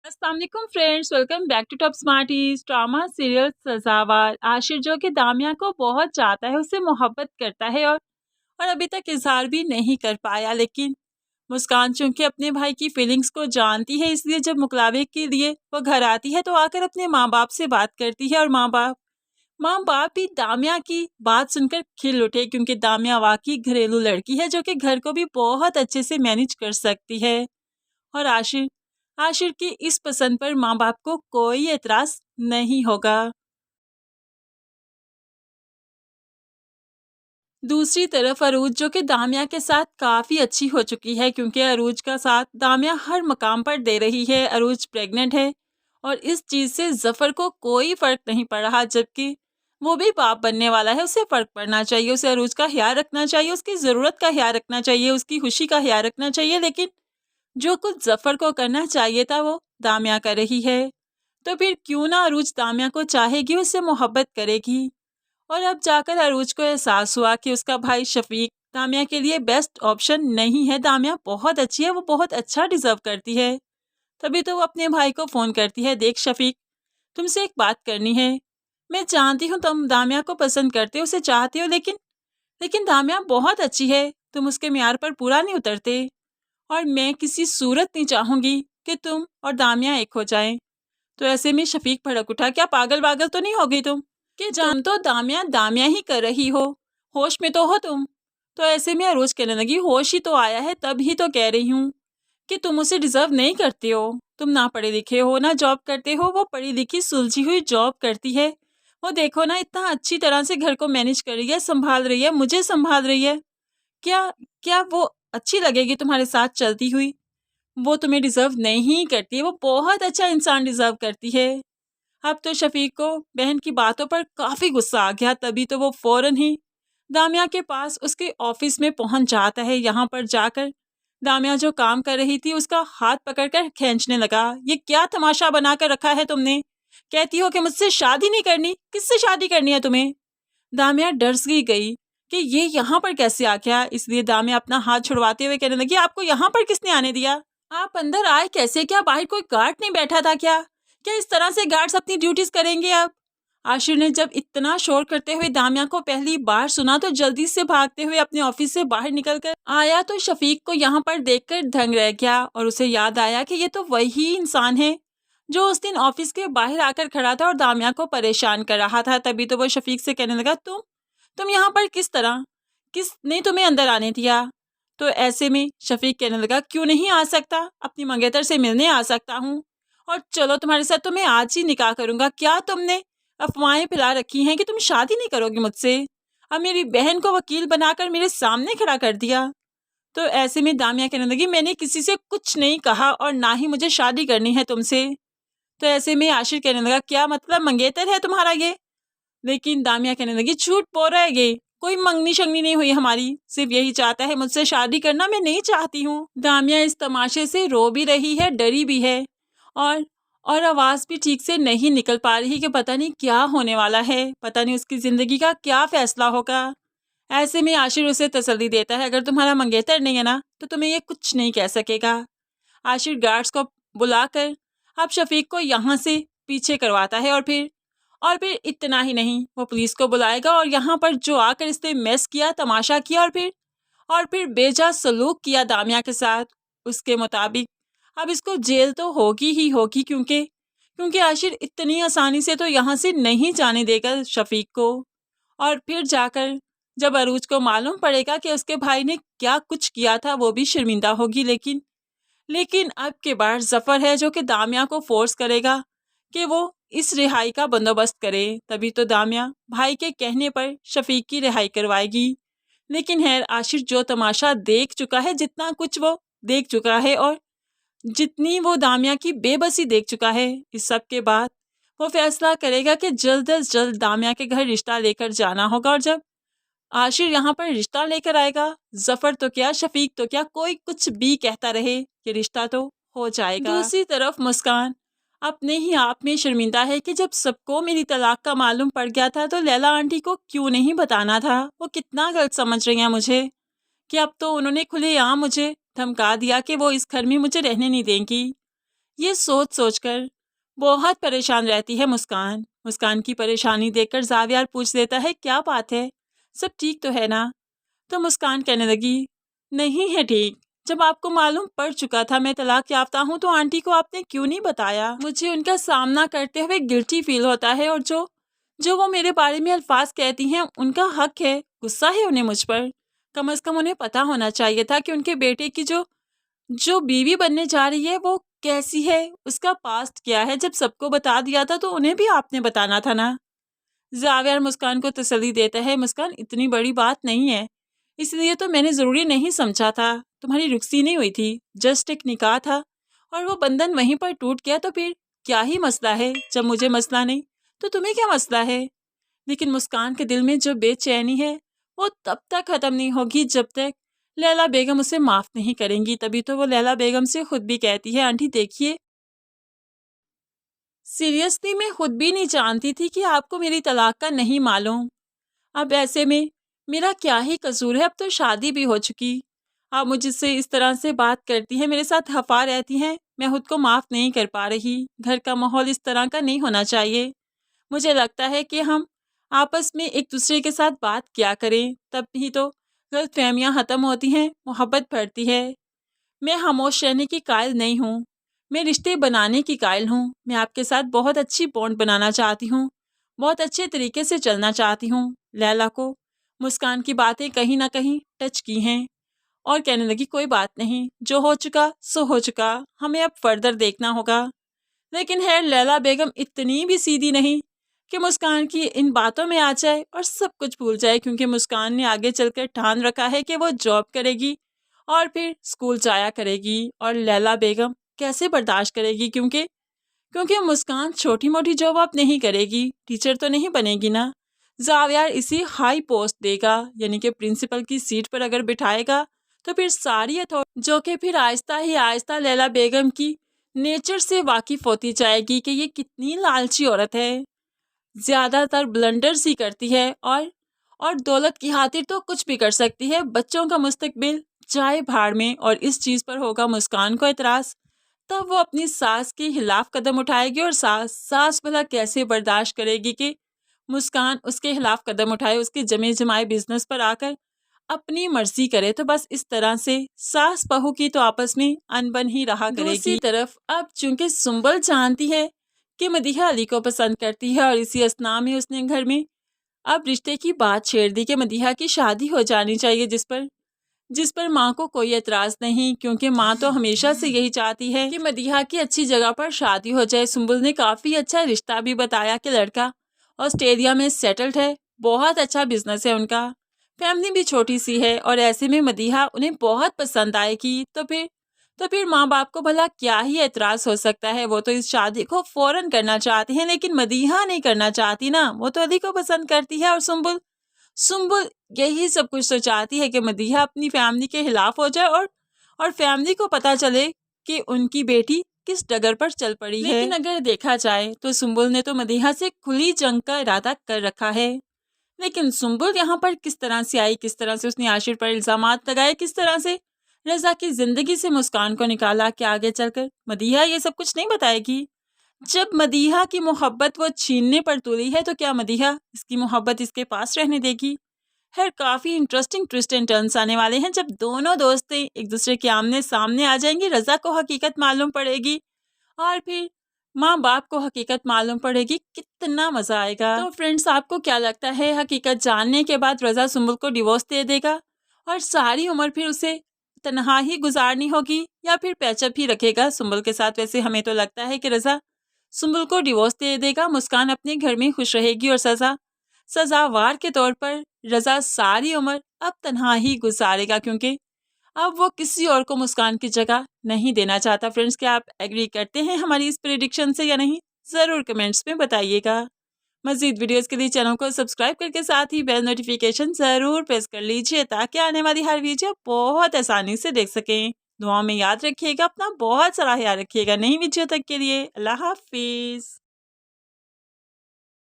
अस्सलाम वालेकुम friends, welcome back to top smarties. Drama serial Sazawaar. Aashir जो कि दामिया को बहुत चाहता है, उससे मोहब्बत करता है और अभी तक इजहार भी नहीं कर पाया। लेकिन मुस्कान चूंकि अपने भाई की फीलिंग्स को जानती है, इसलिए जब मुकलावे के लिए वो घर आती है तो आकर अपने माँ बाप से बात करती है। और माँ बाप भी दामिया की बात सुनकर खिल उठे, क्योंकि दामिया वाकई घरेलू लड़की है जो कि घर को भी बहुत अच्छे से मैनेज कर सकती है। और आशिर आशिर की इस पसंद पर माँ बाप को कोई एतराज नहीं होगा। दूसरी तरफ अरूज जो कि दामिया के साथ काफी अच्छी हो चुकी है, क्योंकि अरूज का साथ दामिया हर मकाम पर दे रही है। अरूज प्रेग्नेंट है और इस चीज से जफर को कोई फर्क नहीं पड़ रहा, जबकि वो भी बाप बनने वाला है। उसे फर्क पड़ना चाहिए, उसे अरूज का ख्याल रखना चाहिए, उसकी जरूरत का ख्याल रखना चाहिए, उसकी खुशी का ख्याल रखना चाहिए। लेकिन जो कुछ जफर को करना चाहिए था वो दामिया कर रही है। तो फिर क्यों ना अरूज दामिया को चाहेगी, उससे मोहब्बत करेगी। और अब जाकर अरूज को एहसास हुआ कि उसका भाई शफीक दामिया के लिए बेस्ट ऑप्शन नहीं है। दामिया बहुत अच्छी है, वो बहुत अच्छा डिजर्व करती है। तभी तो वो अपने भाई को फोन करती है, देख शफीक, तुमसे एक बात करनी है। मैं जानती हूँ तुम दामिया को पसंद करते हो, उसे चाहते हो, लेकिन लेकिन दामिया बहुत अच्छी है, तुम उसके म्यार पर पूरा नहीं उतरते। और मैं किसी सूरत नहीं चाहूंगी कि तुम और दामिया एक हो जाएं। तो ऐसे में शफीक भड़क उठा, क्या पागल वागल तो नहीं हो गई तुम कि तुम तो दामिया दामिया ही कर रही हो, होश में तो हो तुम। तो ऐसे में अरोज कहने लगी, होश ही तो आया है, तब ही तो कह रही हूँ कि तुम उसे डिजर्व नहीं करते हो। तुम ना पढ़े लिखे हो ना जॉब करते हो, वो पढ़ी लिखी सुलझी हुई जॉब करती है। वो देखो ना, इतना अच्छी तरह से घर को मैनेज कर रही है, संभाल रही है, मुझे संभाल रही है। क्या क्या वो अच्छी लगेगी तुम्हारे साथ चलती हुई? वो तुम्हें डिजर्व नहीं करती, वो बहुत अच्छा इंसान डिजर्व करती है। अब तो शफीक को बहन की बातों पर काफी गुस्सा आ गया, तभी तो वो फौरन ही दामिया के पास उसके ऑफिस में पहुंच जाता है। यहाँ पर जाकर दामिया जो काम कर रही थी उसका हाथ पकड़कर खींचने लगा। ये क्या तमाशा बना कर रखा है तुमने? कहती हो कि मुझसे शादी नहीं करनी, किससे शादी करनी है तुम्हें? दामिया डर सी गई कि ये यहाँ पर कैसे आ गया, इसलिए दामिया अपना हाथ छुड़वाते हुए कहने लगी, आपको यहाँ पर किसने आने दिया? आप अंदर आए कैसे? क्या बाहर कोई गार्ड नहीं बैठा था क्या? क्या इस तरह से गार्ड्स अपनी ड्यूटीज करेंगे अब? आशिर ने जब इतना शोर करते हुए दामिया को पहली बार सुना तो जल्दी से भागते हुए अपने ऑफिस से बाहर निकल कर आया, तो शफीक को यहाँ पर देखकर दंग रह गया और उसे याद आया कि ये तो वही इंसान है जो उस दिन ऑफिस के बाहर आकर खड़ा था और दामिया को परेशान कर रहा था। तभी तो वो शफीक से कहने लगा, तुम यहाँ पर किस तरह, किसने तुम्हें अंदर आने दिया? तो ऐसे में शफीक कहने लगा, क्यों नहीं आ सकता, अपनी मंगेतर से मिलने आ सकता हूँ, और चलो तुम्हारे साथ तो मैं आज ही निकाह करूंगा। क्या तुमने अफवाहें फैला रखी हैं कि तुम शादी नहीं करोगी मुझसे? अब मेरी बहन को वकील बनाकर मेरे सामने खड़ा कर दिया। तो ऐसे में दामिया कहने लगी, मैंने किसी से कुछ नहीं कहा और ना ही मुझे शादी करनी है तुमसे। तो ऐसे में आशिर कहने लगा, क्या मतलब मंगेतर है तुम्हारा ये? लेकिन दामिया कहने लगी, झूठ बोल रहा है ये, कोई मंगनी शंगनी नहीं हुई हमारी, सिर्फ यही चाहता है मुझसे शादी करना, मैं नहीं चाहती हूँ। दामिया इस तमाशे से रो भी रही है, डरी भी है, और और आवाज भी ठीक से नहीं निकल पा रही कि पता नहीं क्या होने वाला है, पता नहीं उसकी जिंदगी का क्या फैसला होगा। ऐसे में आशिर उसे तसल्ली देता है, अगर तुम्हारा मंगेतर नहीं है ना तो तुम्हें ये कुछ नहीं कह सकेगा। आशिर गार्ड्स को बुलाकर अब शफीक को यहाँ से पीछे करवाता है, और फिर इतना ही नहीं, वो पुलिस को बुलाएगा और यहाँ पर जो आकर इसने मेस किया, तमाशा किया, और फिर बेजा सलूक किया दामिया के साथ, उसके मुताबिक अब इसको जेल तो होगी ही होगी, क्योंकि क्योंकि आशिर इतनी आसानी से तो यहाँ से नहीं जाने देगा शफीक को। और फिर जाकर जब अरूज को मालूम पड़ेगा कि उसके भाई ने क्या कुछ किया था, वो भी शर्मिंदा होगी। लेकिन अब के बार जफर है जो कि दामिया को फोर्स करेगा कि वो इस रिहाई का बंदोबस्त करे। तभी तो दामिया भाई के कहने पर शफीक की रिहाई करवाएगी। लेकिन खैर आशिर जो तमाशा देख चुका है, जितना कुछ वो देख चुका है और जितनी वो दामिया की बेबसी देख चुका है, इस सब के बाद वो फैसला करेगा कि जल्द अज जल्द दामिया के घर रिश्ता लेकर जाना होगा। और जब आशिर यहाँ पर रिश्ता लेकर आएगा, जफर तो क्या, शफीक तो क्या, कोई कुछ भी कहता रहे, ये रिश्ता तो हो जाएगा। दूसरी तरफ मुस्कान अपने ही आप में शर्मिंदा है कि जब सबको मेरी तलाक का मालूम पड़ गया था तो लैला आंटी को क्यों नहीं बताना था। वो कितना गलत समझ रही हैं मुझे कि अब तो उन्होंने खुलेआम मुझे धमका दिया कि वो इस घर में मुझे रहने नहीं देंगी। ये सोच सोचकर बहुत परेशान रहती है मुस्कान। मुस्कान की परेशानी देखकर जावियार पूछ देता है, क्या बात है, सब ठीक तो है ना? तो मुस्कान कहने लगी, नहीं है ठीक। जब आपको मालूम पड़ चुका था मैं तलाक याफ्ता हूँ तो आंटी को आपने क्यों नहीं बताया? मुझे उनका सामना करते हुए गिल्टी फील होता है, और जो जो वो मेरे बारे में अल्फाज कहती हैं उनका हक है, गुस्सा है उन्हें मुझ पर। कम से कम उन्हें पता होना चाहिए था कि उनके बेटे की जो जो बीवी बनने जा रही है वो कैसी है, उसका पास्ट क्या है। जब सबको बता दिया था तो उन्हें भी आपने बताना था ना। जावियार मुस्कान को तसल्ली देता है, मुस्कान इतनी बड़ी बात नहीं है, इसलिए तो मैंने ज़रूरी नहीं समझा था। तुम्हारी रुखसी नहीं हुई थी, जस्ट एक निकाह था और वो बंधन वहीं पर टूट गया, तो फिर क्या ही मसला है? जब मुझे मसला नहीं तो तुम्हें क्या मसला है? लेकिन मुस्कान के दिल में जो बेचैनी है वो तब तक ख़त्म नहीं होगी जब तक लैला बेगम उसे माफ़ नहीं करेंगी। तभी तो वो लैला बेगम से खुद भी कहती है, आंटी देखिए, सीरियसली मैं खुद भी नहीं जानती थी कि आपको मेरी तलाक का नहीं मालूम। अब ऐसे में मेरा क्या ही कसूर है, अब तो शादी भी हो चुकी। आप मुझसे इस तरह से बात करती हैं, मेरे साथ खफा रहती हैं, मैं खुद को माफ़ नहीं कर पा रही। घर का माहौल इस तरह का नहीं होना चाहिए। मुझे लगता है कि हम आपस में एक दूसरे के साथ बात किया करें, तब ही तो गलतफहमियाँ ख़त्म होती हैं, मोहब्बत बढ़ती है। मैं खामोश रहने की कायल नहीं हूँ, मैं रिश्ते बनाने की कायल हूँ। मैं आपके साथ बहुत अच्छी बॉन्ड बनाना चाहती हूँ, बहुत अच्छे तरीके से चलना चाहती हूँ। लैला को मुस्कान की बातें कहीं ना कहीं टच की हैं और कहने लगी, कोई बात नहीं, जो हो चुका सो हो चुका, हमें अब फर्दर देखना होगा। लेकिन है लैला बेगम इतनी भी सीधी नहीं कि मुस्कान की इन बातों में आ जाए और सब कुछ भूल जाए, क्योंकि मुस्कान ने आगे चलकर ठान रखा है कि वो जॉब करेगी और फिर स्कूल जाया करेगी। और लैला बेगम कैसे बर्दाश्त करेगी, क्योंकि क्योंकि मुस्कान छोटी मोटी जॉब अब नहीं करेगी, टीचर तो नहीं बनेगी ना। जावियार इसी हाई पोस्ट देगा, यानी कि प्रिंसिपल की सीट पर अगर बिठाएगा तो फिर सारी अथॉरिटी, जो कि फिर आहिस्ता ही आहिस्ता लैला बेगम की नेचर से वाकिफ होती जाएगी कि ये कितनी लालची औरत है, ज़्यादातर ब्लंडर्स ही करती है और दौलत की खातिर तो कुछ भी कर सकती है। बच्चों का मुस्तकबिल जाए भाड़ में। और इस चीज़ पर होगा मुस्कान को एतराज़, तब वो अपनी सास के खिलाफ कदम उठाएगी। और सास भला कैसे बर्दाश्त करेगी कि मुस्कान उसके खिलाफ कदम उठाए, उसके जमे जमाए बिजनेस पर आकर अपनी मर्जी करे। तो बस इस तरह से सास बहू की तो आपस में अनबन ही रहा करेगी। दूसरी तरफ अब चूंकि सुंबल जानती है कि मदीहा अली को पसंद करती है, और इसी असना में उसने घर में अब रिश्ते की बात छेड़ दी कि मदीहा की शादी हो जानी चाहिए, जिस पर माँ को कोई एतराज़ नहीं, क्योंकि माँ तो हमेशा से यही चाहती है कि मदीहा की अच्छी जगह पर शादी हो जाए। सुंबुल ने काफ़ी अच्छा रिश्ता भी बताया कि लड़का ऑस्ट्रेलिया में सेटल्ड है, बहुत अच्छा बिजनेस है उनका, फैमिली भी छोटी सी है, और ऐसे में मदीहा उन्हें बहुत पसंद आएगी। तो फिर माँ बाप को भला क्या ही एतराज़ हो सकता है। वो तो इस शादी को फ़ौरन करना चाहते हैं, लेकिन मदीहा नहीं करना चाहती ना, वो तो अली को पसंद करती है। और सुंबुल सुंबुल यही सब कुछ तो चाहती है कि मदीहा अपनी फैमिली के खिलाफ हो जाए और फैमिली को पता चले कि उनकी बेटी किस डगर पर चल पड़ी है। लेकिन अगर देखा जाए तो सुंबुल ने तो मदीहा से खुली जंग का इरादा कर रखा है। लेकिन सुंबुल यहाँ पर किस तरह से आई, किस तरह से उसने आशिर पर इल्जामात लगाए, किस तरह से रजा की जिंदगी से मुस्कान को निकाला, कि आगे चलकर मदीहा ये सब कुछ नहीं बताएगी। जब मदीहा की मोहब्बत वो छीनने पर तुली है, तो क्या मदीहा इसकी मोहब्बत इसके पास रहने देगी? खैर काफ़ी इंटरेस्टिंग ट्विस्ट एंड टर्न्स आने वाले हैं, जब दोनों दोस्तें एक दूसरे के आमने सामने आ जाएंगी, रजा को हकीकत मालूम पड़ेगी और फिर माँ बाप को हकीकत मालूम पड़ेगी। कितना मज़ा आएगा। तो फ्रेंड्स, आपको क्या लगता है, हकीकत जानने के बाद रजा सुंबुल को डिवोर्स दे देगा और सारी उम्र फिर उसे तन्हा ही गुजारनी होगी, या फिर पैचअप ही रखेगा सुंबुल के साथ? वैसे हमें तो लगता है कि रजा सुंबुल को डिवोर्स दे देगा, मुस्कान अपने घर में खुश रहेगी और सजावार के तौर पर रजा सारी उम्र अब तन्हा ही गुजारेगा, क्योंकि अब वो किसी और को मुस्कान की जगह नहीं देना चाहता। फ्रेंड्स, क्या आप एग्री करते हैं हमारी इस प्रेडिक्शन से या नहीं? ज़रूर कमेंट्स में बताइएगा। मज़ीद वीडियोस के लिए चैनल को सब्सक्राइब करके साथ ही बेल नोटिफिकेशन ज़रूर प्रेस कर लीजिए, ताकि आने वाली हर वीडियो बहुत आसानी से देख सकें। दुआ में याद रखिएगा, अपना बहुत सारा ख्याल रखिएगा। नई वीडियो तक के लिए अल्लाह हाफिज़।